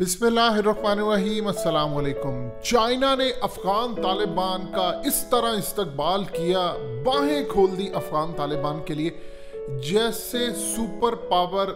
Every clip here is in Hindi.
बिस्मिल्लाहिर्रहमानिर्रहीम अस्सलाम वालेकुम। चाइना ने अफगान तालिबान का इस तरह इस्तकबाल किया, बाहें खोल दी अफगान तालिबान के लिए, जैसे सुपर पावर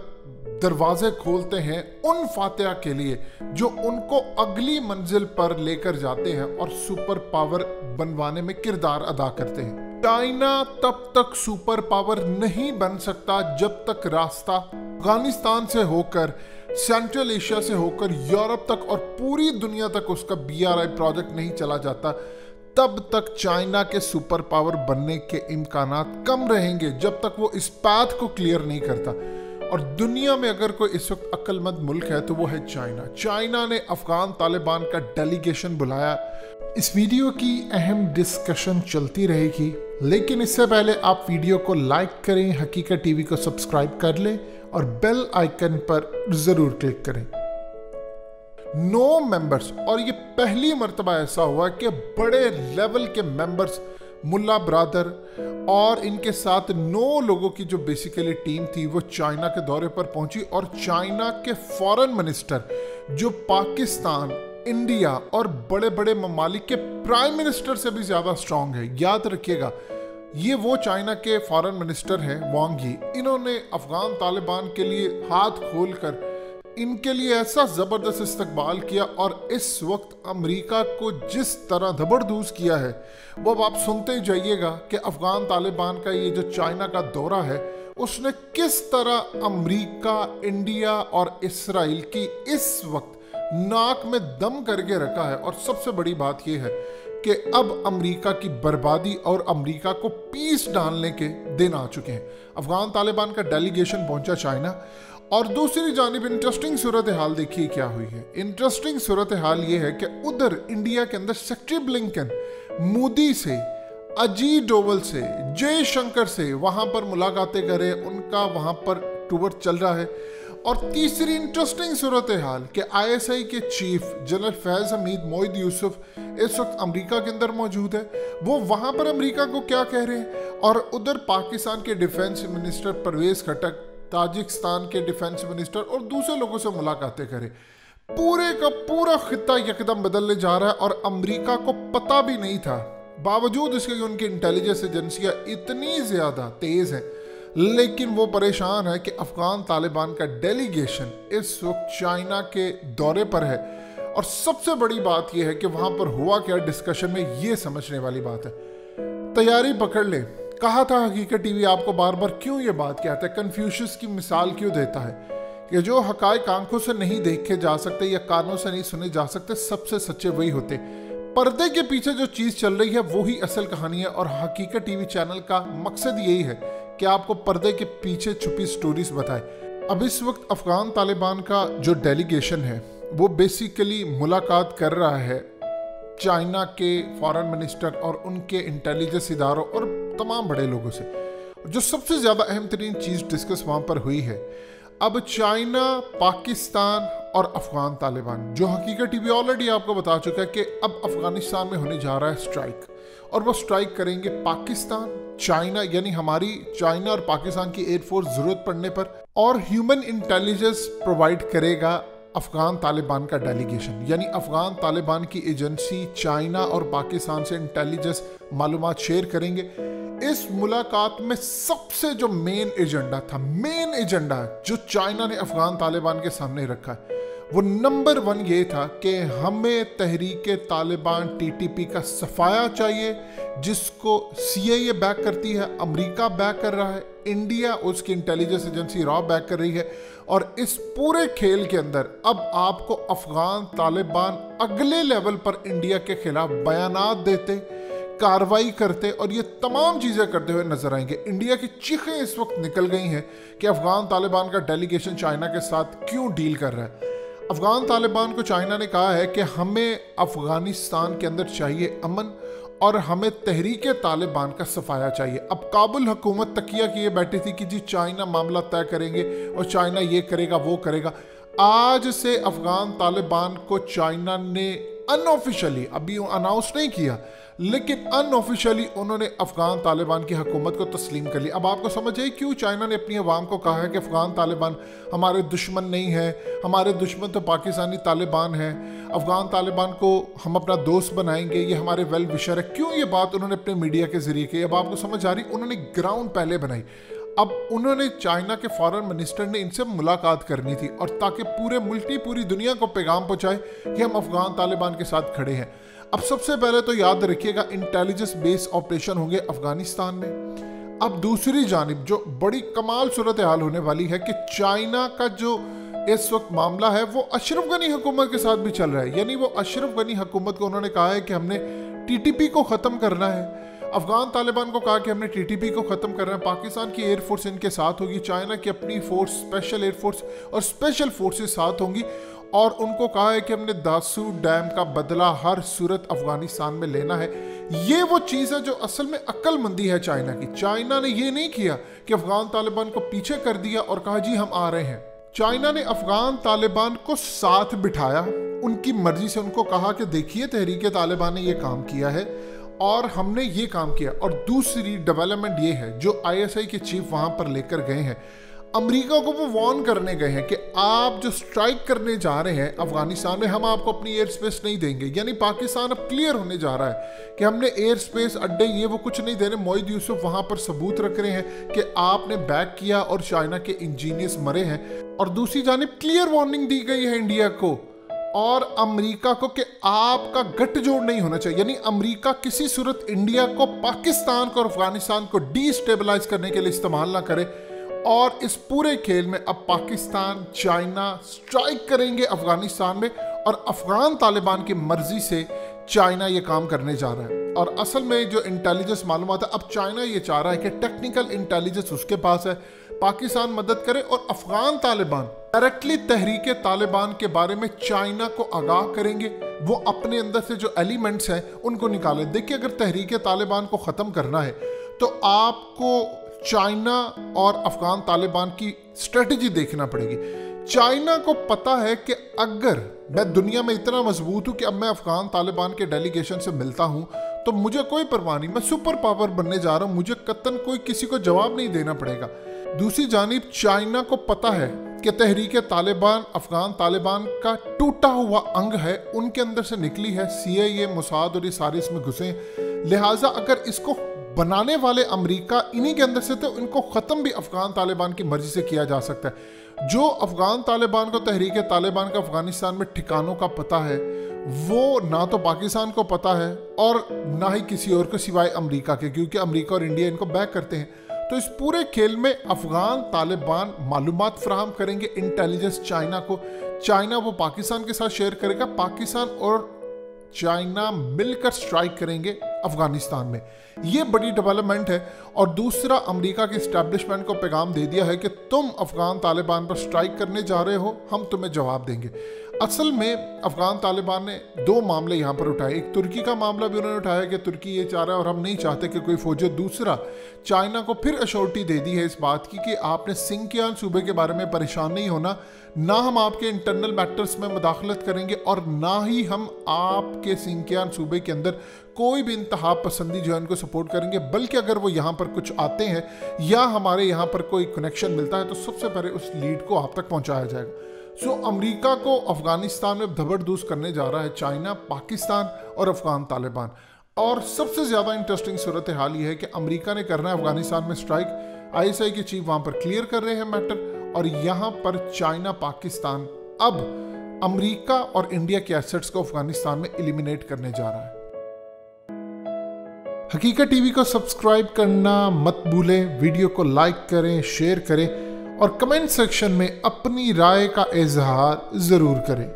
दरवाजे खोलते हैं उन फातिहा के लिए जो उनको अगली मंजिल पर लेकर जाते हैं और सुपर पावर बनवाने में किरदार अदा करते हैं। चाइना तब तक सुपर पावर नहीं बन सकता जब तक रास्ता अफगानिस्तान से होकर, सेंट्रल एशिया से होकर यूरोप तक और पूरी दुनिया तक उसका BRI प्रोजेक्ट नहीं चला जाता। तब तक चाइना के सुपर पावर बनने के इम्कानात कम रहेंगे जब तक वो इस पाथ को क्लियर नहीं करता। और दुनिया में अगर कोई इस वक्त अक्लमंद मुल्क है तो वो है चाइना। चाइना ने अफगान तालिबान का डेलीगेशन बुलाया। इस वीडियो की अहम डिस्कशन चलती रहेगी, लेकिन इससे पहले आप वीडियो को लाइक करें, हकीकत टीवी को सब्सक्राइब कर लें और बेल आइकन पर जरूर क्लिक करें। 9 मेंबर्स, और ये पहली मर्तबा ऐसा हुआ कि बड़े लेवल के मेंबर्स, मुल्ला ब्रादर और इनके साथ 9 लोगों की जो बेसिकली टीम थी वो चाइना के दौरे पर पहुंची। और चाइना के फॉरेन मिनिस्टर जो पाकिस्तान, इंडिया और बड़े बड़े ममालिक के प्राइम मिनिस्टर से भी ज्यादा स्ट्रांग है। याद रखिएगा, ये वो चाइना के फॉरेन मिनिस्टर हैं, वांग यी। इन्होंने अफगान तालिबान के लिए हाथ खोलकर इनके लिए ऐसा जबरदस्त इस्तकबाल किया और इस वक्त अमेरिका को जिस तरह जबरदस्त किया है वो अब आप सुनते ही जाइएगा कि अफगान तालिबान का ये जो चाइना का दौरा है उसने किस तरह अमेरिका, इंडिया और इसराइल की इस वक्त नाक में दम करके रखा है। और सबसे बड़ी बात यह है कि अब अमेरिका की बर्बादी और अमेरिका को पीस डालने के दिन आ चुके हैं। अफगान तालिबान का डेलीगेशन पहुंचा चाइना। और दूसरी जानिब इंटरेस्टिंग सूरत हाल देखिए क्या हुई है। इंटरेस्टिंग सूरत हाल ये है कि उधर इंडिया के अंदर सेक्रेटरी ब्लिंकन मोदी से, अजीत डोवल से, जयशंकर से वहां पर मुलाकातें करे, उनका वहां पर टूर चल रहा है। और तीसरी इंटरेस्टिंग सूरत हाल कि ISI के चीफ जनरल फैज हमीद मोइद यूसुफ इस वक्त अमेरिका के अंदर मौजूद है। वो वहां पर अमेरिका को क्या कह रहे हैं, और उधर पाकिस्तान के डिफेंस मिनिस्टर परवेज खटक, ताजिकिस्तान के डिफेंस मिनिस्टर और दूसरे लोगों से मुलाकातें करें। पूरे का पूरा खित्ता यकदम बदलने जा रहा है और अमेरिका को पता भी नहीं था, बावजूद इसके कि उनकी इंटेलिजेंस एजेंसियां इतनी ज्यादा तेज हैं, लेकिन वो परेशान है कि अफगान तालिबान का डेलीगेशन इस वक्त चाइना के दौरे पर है। और सबसे बड़ी बात यह है कि वहां पर हुआ क्या डिस्कशन में, ये समझने वाली बात है। तैयारी पकड़ ले। कहा था हकीकत टीवी आपको बार बार क्यों ये बात कहता है, कन्फ्यूशियस की मिसाल क्यों देता है कि जो हकायक आंखों से नहीं देखे जा सकते या कानों से नहीं सुने जा सकते, सबसे सच्चे वही होते। पर्दे के पीछे जो चीज चल रही है वही असल कहानी है। और हकीकत टीवी चैनल का मकसद यही है कि आपको पर्दे के पीछे छुपी स्टोरीज बताए। अब इस वक्त अफगान तालिबान का जो डेलीगेशन है वो बेसिकली मुलाकात कर रहा है चाइना के फॉरेन मिनिस्टर और उनके इंटेलिजेंस इदारों और तमाम बड़े लोगों से। जो सबसे ज्यादा अहम तरीन चीज डिस्कस वहां पर हुई है, अब चाइना, पाकिस्तान और अफगान तालिबान, जो हकीकत टीवी ऑलरेडी आपको बता चुका है कि अब अफगानिस्तान में होने जा रहा है स्ट्राइक। और वो स्ट्राइक करेंगे पाकिस्तान, चाइना, यानी हमारी चाइना और पाकिस्तान की एयरफोर्स जरूरत पड़ने पर, और ह्यूमन इंटेलिजेंस प्रोवाइड करेगा अफगान तालिबान का डेलीगेशन। यानी अफगान तालिबान की एजेंसी चाइना और पाकिस्तान से इंटेलिजेंस मालूमात शेयर करेंगे। इस मुलाकात में सबसे जो मेन एजेंडा जो चाइना ने अफगान तालिबान के सामने रखा है वो नंबर 1 ये था कि हमें तहरीक तालिबान TTP का सफाया चाहिए, जिसको CIA बैक करती है, अमेरिका बैक कर रहा है, इंडिया उसकी इंटेलिजेंस एजेंसी रॉ बैक कर रही है। और इस पूरे खेल के अंदर अब आपको अफगान तालिबान अगले लेवल पर इंडिया के खिलाफ बयानात देते, कार्रवाई करते और ये तमाम चीजें करते हुए नजर आएंगे। इंडिया की चीखें इस वक्त निकल गई हैं कि अफगान तालिबान का डेलीगेशन चाइना के साथ क्यों डील कर रहा है। अफगान तालिबान को चाइना ने कहा है कि हमें अफगानिस्तान के अंदर चाहिए अमन और हमें तहरीक तालिबान का सफाया चाहिए। अब काबुल हुकूमत तकिया किए बैठी थी कि जी चाइना मामला तय करेंगे और चाइना ये करेगा वो करेगा। आज से अफगान तालिबान को चाइना ने अनऑफिशियली, अभी अनाउंस नहीं किया, लेकिन अनऑफिशियली उन्होंने अफगान तालिबान की हुकूमत को तस्लीम कर लिया। अब आपको समझ आई क्यों चाइना ने अपनी अवाम को कहा है कि अफगान तालिबान हमारे दुश्मन नहीं है, हमारे दुश्मन तो पाकिस्तानी तालिबान है, अफगान तालिबान को हम अपना दोस्त बनाएंगे, ये हमारे वेल विशर है। क्यों ये बात उन्होंने अपने मीडिया के जरिए की? अब आपको समझ आ रही, उन्होंने ग्राउंड पहले बनाई। अब उन्होंने चाइना के फॉरेन मिनिस्टर ने इनसे मुलाकात करनी थी और ताकि पूरे मुल्क की पूरी दुनिया को पैगाम पहुंचाए कि हम अफगान तालिबान के साथ खड़े हैं। अब सबसे पहले तो याद रखिएगा इंटेलिजेंस बेस्ड ऑपरेशन होंगे अफगानिस्तान में। अब दूसरी जानिब जो बड़ी कमाल सूरत हाल होने वाली है कि चाइना का जो इस वक्त मामला है वो अशरफ गनी हुकूमत के साथ भी चल रहा है। यानी वो अशरफ गनी हुकूमत को उन्होंने कहा है कि हमने टीटीपी को ख़त्म करना है, अफगान तालिबान को कहा कि हमने टीटीपी को ख़त्म करना है। पाकिस्तान की एयरफोर्स इनके साथ होगी, चाइना की अपनी फोर्स स्पेशल एयरफोर्स और स्पेशल फोर्सेस साथ होंगी, और उनको कहा है कि हमने दासू डैम का बदला हर सूरत अफगानिस्तान में लेना है। ये वो चीज़ है जो असल में अक्लमंदी है चाइना की। चाइना ने ये नहीं किया कि अफगान तालिबान को पीछे कर दिया और कहा जी हम आ रहे हैं। चाइना ने अफगान तालिबान को साथ बिठाया, उनकी मर्जी से उनको कहा कि देखिए तहरीक तालिबान ने ये काम किया है और हमने ये काम किया। और दूसरी डेवलपमेंट ये है जो ISI के चीफ वहां पर लेकर गए हैं, अमेरिका को वो वार्न करने गए हैं कि आप जो स्ट्राइक करने जा रहे हैं अफगानिस्तान में, हम आपको अपनी एयर स्पेस नहीं देंगे। यानी पाकिस्तान अब क्लियर होने जा रहा है कि हमने एयर स्पेस अड्डे ये वो कुछ नहीं दे रहे। मोहिद यूसुफ वहां पर सबूत रख रहे हैं कि आपने बैक किया और चाइना के इंजीनियर्स मरे हैं। और दूसरी जानिब क्लियर वार्निंग दी गई है इंडिया को और अमेरिका को कि आपका गठजोड़ नहीं होना चाहिए। यानी अमेरिका किसी सूरत इंडिया को, पाकिस्तान को और अफगानिस्तान को डिस्टेबलाइज करने के लिए इस्तेमाल ना करे। और इस पूरे खेल में अब पाकिस्तान चाइना स्ट्राइक करेंगे अफगानिस्तान में, और अफगान तालिबान की मर्जी से चाइना ये काम करने जा रहा है। और असल में जो इंटेलिजेंस मालूमात है, अब चाइना ये चाह रहा है कि टेक्निकल इंटेलिजेंस उसके पास है, पाकिस्तान मदद करे और अफगान तालिबान डायरेक्टली तहरीक तालिबान के बारे में चाइना को आगाह करेंगे। वो अपने अंदर से जो एलिमेंट्स हैं उनको निकाले। देखिए अगर तहरीक तालिबान को ख़त्म करना है तो आपको चाइना और अफगान तालिबान की स्ट्रेटजी देखना पड़ेगी। चाइना को पता है कि अगर मैं दुनिया में इतना मजबूत हूं कि अब मैं अफगान तालिबान के डेलीगेशन से मिलता हूं तो मुझे कोई परवाह नहीं, मैं सुपर पावर बनने जा रहा हूं, मुझे कतन कोई किसी को जवाब नहीं देना पड़ेगा। दूसरी जानिब चाइना को पता है कि तहरीक तालिबान अफगान तालिबान का टूटा हुआ अंग है, उनके अंदर से निकली है, CIA मोसाद और ये सारे इसमें घुसे। लिहाजा अगर इसको बनाने वाले अमेरिका इन्हीं के अंदर से, तो इनको ख़त्म भी अफगान तालिबान की मर्जी से किया जा सकता है। जो अफगान तालिबान को तहरीक तालिबान का अफगानिस्तान में ठिकानों का पता है वो ना तो पाकिस्तान को पता है और ना ही किसी और को सिवाय अमेरिका के, क्योंकि अमेरिका और इंडिया इनको बैक करते हैं। तो इस पूरे खेल में अफगान तालिबान मालूमात फराहम करेंगे इंटेलिजेंस चाइना को, चाइना वो पाकिस्तान के साथ शेयर करेगा, पाकिस्तान और चाइना मिलकर स्ट्राइक करेंगे अफगानिस्तान में। ये बड़ी डेवलपमेंट है। और दूसरा अमेरिका के एस्टैब्लिशमेंट को पैगाम दे दिया है कि तुम अफगान तालिबान पर स्ट्राइक करने जा रहे हो, हम तुम्हें जवाब देंगे। असल में अफगान तालिबान ने दो मामले यहाँ पर उठाए, एक तुर्की का मामला भी उन्होंने उठाया कि तुर्की ये चाह रहा है और हम नहीं चाहते कि कोई फौज। दूसरा चाइना को फिर अश्योरिटी दे दी है इस बात की कि आपने सिंकियान सूबे के बारे में परेशान नहीं होना, ना हम आपके इंटरनल मैटर्स में मुदाखलत करेंगे और ना ही हम आपके सिंकियान सूबे के अंदर कोई भी इंतहा पसंदी जो है उनको सपोर्ट करेंगे, बल्कि अगर वो यहाँ पर कुछ आते हैं या हमारे यहाँ पर कोई कनेक्शन मिलता है तो सबसे पहले उस लीड को आप तक पहुँचाया जाएगा। सो अमेरिका को अफगानिस्तान में धबरदूस करने जा रहा है चाइना, पाकिस्तान और अफगान तालिबान। और सबसे ज़्यादा इंटरेस्टिंग सूरत हाल ये है कि अमेरिका ने करना है अफगानिस्तान में स्ट्राइक, ISI के चीफ वहाँ पर क्लियर कर रहे हैं मैटर, और यहाँ पर चाइना पाकिस्तान अब अमेरिका और इंडिया के एसेट्स को अफगानिस्तान में एलिमिनेट करने जा रहा है। हकीकत टीवी को सब्सक्राइब करना मत भूलें, वीडियो को लाइक करें, शेयर करें और कमेंट सेक्शन में अपनी राय का इजहार ज़रूर करें।